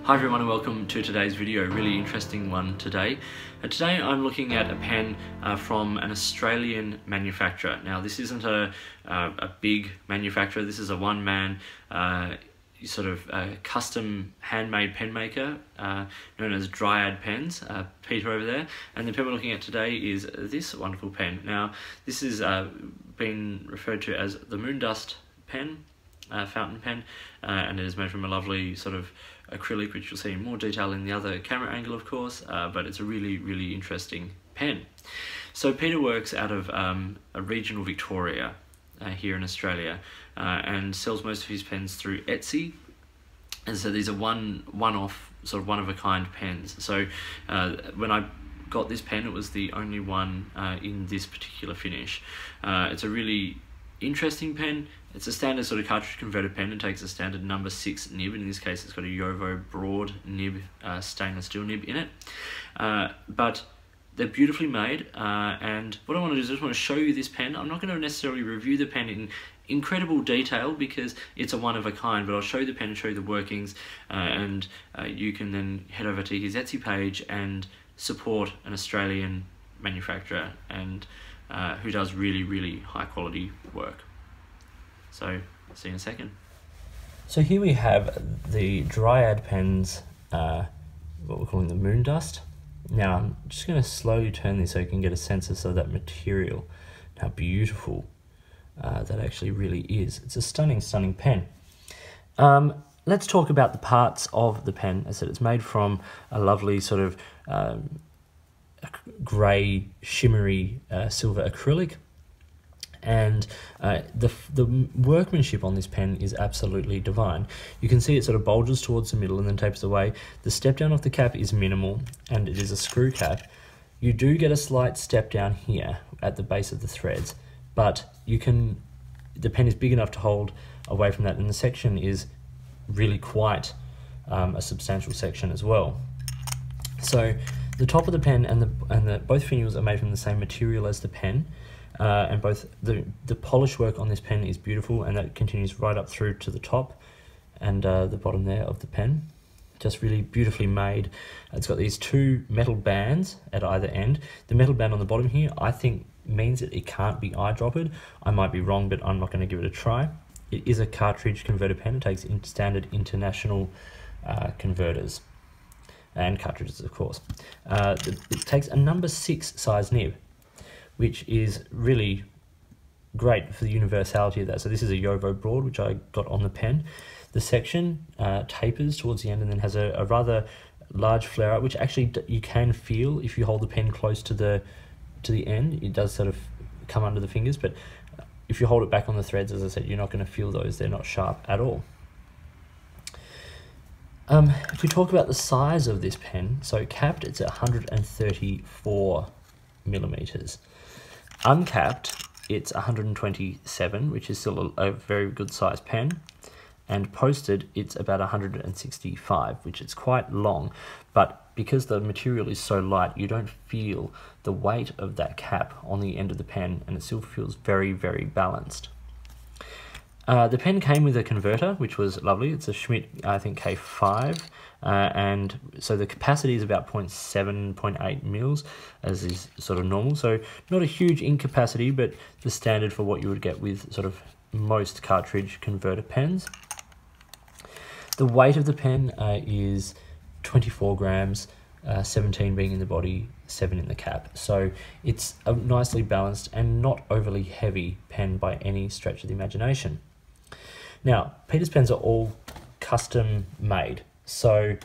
Hi everyone and welcome to today's video, really interesting one today. Today I'm looking at a pen from an Australian manufacturer. Now this isn't a big manufacturer, this is a one-man sort of custom handmade pen maker known as Dryad pens, Peter over there. And the pen we're looking at today is this wonderful pen. Now this is been referred to as the Moondust pen, fountain pen, and it is made from a lovely sort of acrylic, which you'll see in more detail in the other camera angle of course, but it's a really interesting pen. So Peter works out of a regional Victoria here in Australia, and sells most of his pens through Etsy, and so these are one-off, sort of one-of-a-kind pens. So when I got this pen, it was the only one in this particular finish. It's a really interesting pen. It's a standard sort of cartridge converter pen. It takes a standard number 6 nib. In this case, it's got a Yovo broad nib, stainless steel nib in it. But they're beautifully made. And what I want to do is I just want to show you this pen. I'm not going to necessarily review the pen in incredible detail because it's a one-of-a-kind, but I'll show you the pen and show you the workings, and you can then head over to his Etsy page and support an Australian manufacturer and who does really high quality work. So, see you in a second. So here we have the Dryad pens, what we're calling the Moondust. Now I'm just going to slowly turn this so you can get a sense of that material, how beautiful that actually really is. It's a stunning pen. Let's talk about the parts of the pen. As I said, it's made from a lovely sort of grey, shimmery silver acrylic. And the workmanship on this pen is absolutely divine. You can see it sort of bulges towards the middle and then tapers away. The step down off the cap is minimal, and it is a screw cap. You do get a slight step down here at the base of the threads, but the pen is big enough to hold away from that, and the section is really quite a substantial section as well. So the top of the pen and both finials are made from the same material as the pen. And both the polish work on this pen is beautiful, and that continues right up through to the top and the bottom there of the pen. Just really beautifully made. It's got these two metal bands at either end. The metal band on the bottom here, I think, means that it can't be eyedroppered. I might be wrong, but I'm not going to give it a try. It is a cartridge converter pen. It takes standard international converters and cartridges, of course. It takes a number 6 size nib, which is really great for the universality of that. So this is a Yovo broad, which I got on the pen. The section tapers towards the end and then has a rather large flare up, which actually you can feel if you hold the pen close to the end. It does sort of come under the fingers, but if you hold it back on the threads, as I said, you're not going to feel those. They're not sharp at all. If we talk about the size of this pen, so capped, it's 134 millimeters. Uncapped, it's 127, which is still a very good size pen, and posted, it's about 165, which is quite long, but because the material is so light, you don't feel the weight of that cap on the end of the pen, and it still feels very balanced. The pen came with a converter, which was lovely. It's a Schmidt, I think, K5, and so the capacity is about 0.8 mils, as is sort of normal. So not a huge ink capacity, but the standard for what you would get with sort of most cartridge converter pens. The weight of the pen is 24 grams, 17 being in the body, 7 in the cap. So it's a nicely balanced and not overly heavy pen by any stretch of the imagination. Now, Peter's pens are all custom made, so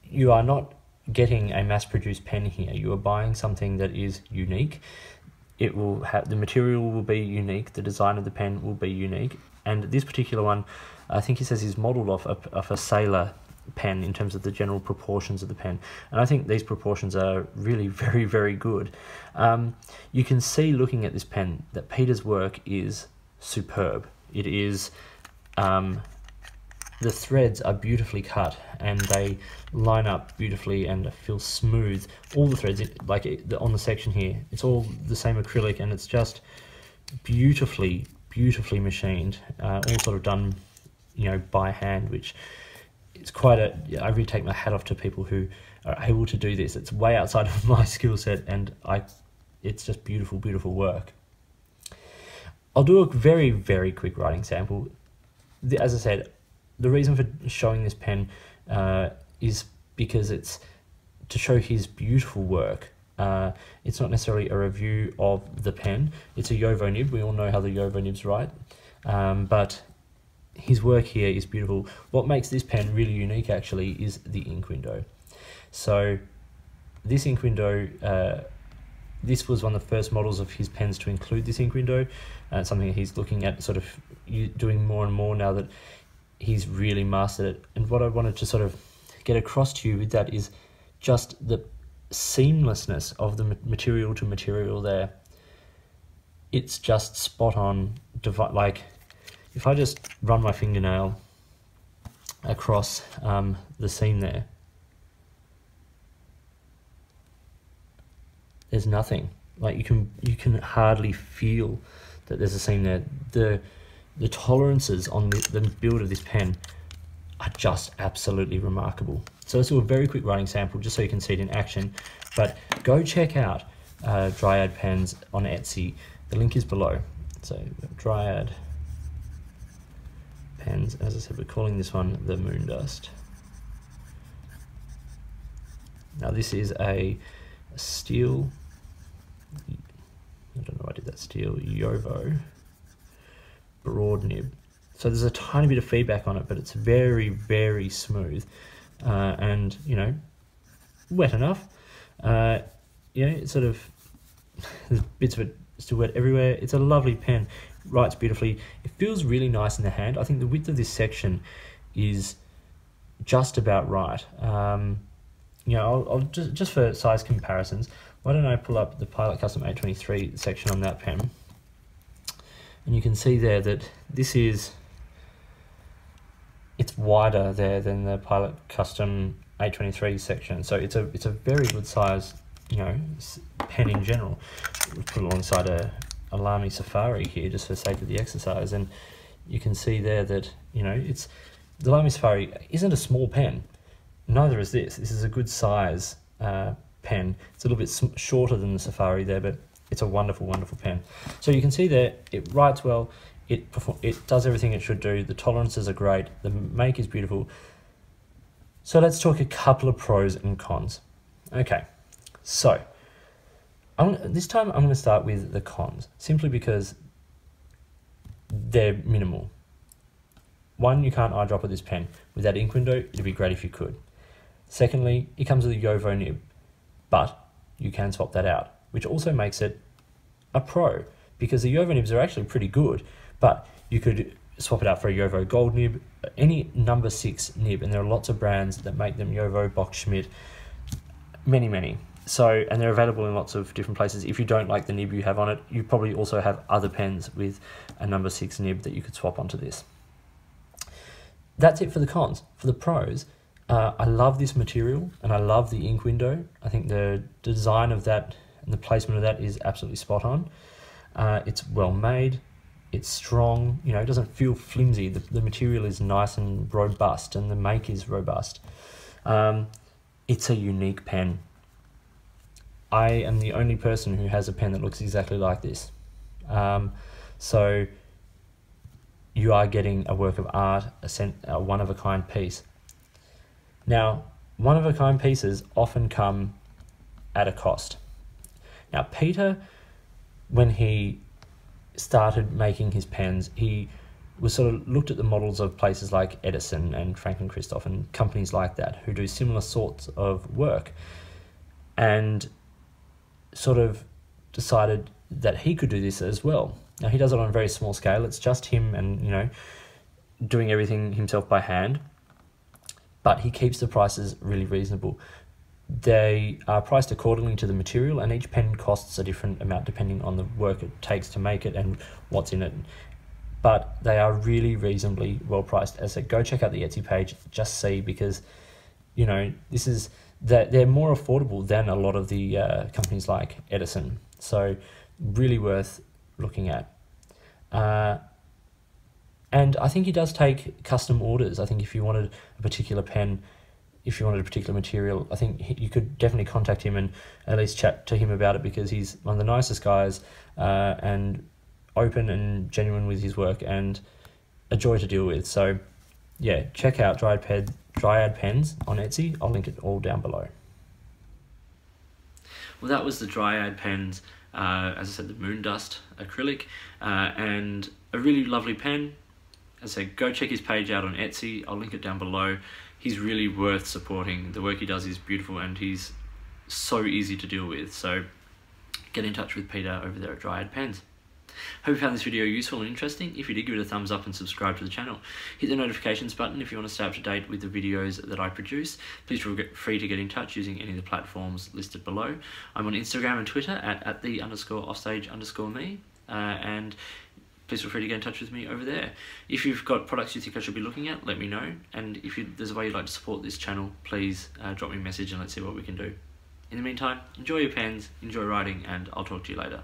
you are not getting a mass-produced pen here. You are buying something that is unique. It will have, the material will be unique, the design of the pen will be unique, and this particular one, I think he says, is modelled off a sailor pen in terms of the general proportions of the pen, and I think these proportions are really very good. You can see, looking at this pen, that Peter's work is superb. It is, the threads are beautifully cut and they line up beautifully and feel smooth. All the threads, on the section here, it's all the same acrylic, and it's just beautifully machined, all sort of done, by hand, which it's quite a, I really take my hat off to people who are able to do this. It's way outside of my skill set, and it's just beautiful, beautiful work. I'll do a very, very quick writing sample. As I said, the reason for showing this pen is because it's to show his beautiful work. It's not necessarily a review of the pen. It's a Yovo nib. We all know how the Yovo nibs write, but his work here is beautiful. What makes this pen really unique actually is the ink window. So this ink window, this was one of the first models of his pens to include this ink window. Something he's looking at sort of doing more and more now that he's really mastered it. And what I wanted to sort of get across to you with that is just the seamlessness of the material to material there. It's just spot on. Like if I just run my fingernail across the seam there, there's nothing. Like you can hardly feel that there's a seam there. The tolerances on the build of this pen are just absolutely remarkable. So let's do a very quick writing sample just so you can see it in action. But go check out Dryad pens on Etsy. The link is below. So Dryad pens, as I said, we're calling this one the Moondust. Now this is a steel, I don't know why I did that, steel Yovo broad nib. So there's a tiny bit of feedback on it, but it's very, very smooth and, you know, wet enough. It's sort of, there's bits of it still wet everywhere. It's a lovely pen, writes beautifully. It feels really nice in the hand. I think the width of this section is just about right. I'll just for size comparisons, why don't I pull up the Pilot Custom 823 section on that pen, and you can see there that this is, it's wider there than the Pilot Custom 823 section, so it's a very good size, you know, pen in general. We'll put it alongside a Lamy Safari here just for the sake of the exercise, and you can see there that, you know, the Lamy Safari isn't a small pen. Neither is this. This is a good size pen. It's a little bit shorter than the Safari there, but it's a wonderful, wonderful pen. So you can see there, it writes well, it does everything it should do, the tolerances are great, the make is beautiful. So let's talk a couple of pros and cons. Okay, so this time I'm going to start with the cons, simply because they're minimal. One, you can't eyedropper this pen. With that ink window, it'd be great if you could. Secondly, it comes with a Yovo nib, but you can swap that out, which also makes it a pro, because the Yovo nibs are actually pretty good, but you could swap it out for a Yovo gold nib, any number 6 nib, and there are lots of brands that make them, Yovo, Bock Schmidt, many. So, and they're available in lots of different places. If you don't like the nib you have on it, you probably also have other pens with a number 6 nib that you could swap onto this. That's it for the cons. For the pros, I love this material and I love the ink window. I think the design of that and the placement of that is absolutely spot on. It's well made, it's strong, you know, it doesn't feel flimsy. The material is nice and robust, and the make is robust. It's a unique pen. I am the only person who has a pen that looks exactly like this. So you are getting a work of art, a one-of-a-kind piece. Now, one-of-a-kind pieces often come at a cost. Now, Peter, when he started making his pens, he was sort of looked at the models of places like Edison and Franklin Christoph and companies like that who do similar sorts of work, and sort of decided that he could do this as well. Now, he does it on a very small scale. It's just him and, you know, doing everything himself by hand, but he keeps the prices really reasonable. They are priced accordingly to the material, and each pen costs a different amount depending on the work it takes to make it and what's in it. But they are really reasonably well priced. As I said, go check out the Etsy page, just see, because, you know, this is that they're more affordable than a lot of the companies like Edison. So really worth looking at. And I think he does take custom orders. I think if you wanted a particular pen, if you wanted a particular material, I think you could definitely contact him and at least chat to him about it, because he's one of the nicest guys, and open and genuine with his work, and a joy to deal with. So yeah, check out Dryad Pens on Etsy. I'll link it all down below. Well, that was the Dryad pens, as I said, the Moon Dust acrylic, and a really lovely pen. As I said, go check his page out on Etsy. I'll link it down below. He's really worth supporting. The work he does is beautiful, and he's so easy to deal with. So get in touch with Peter over there at Dryad Pens. Hope you found this video useful and interesting. If you did, give it a thumbs up and subscribe to the channel. Hit the notifications button if you want to stay up to date with the videos that I produce. Please feel free to get in touch using any of the platforms listed below. I'm on Instagram and Twitter at @the_offstage_me, and please feel free to get in touch with me over there. If you've got products you think I should be looking at, let me know. And if there's a way you'd like to support this channel, please drop me a message and let's see what we can do. In the meantime, enjoy your pens, enjoy writing, and I'll talk to you later.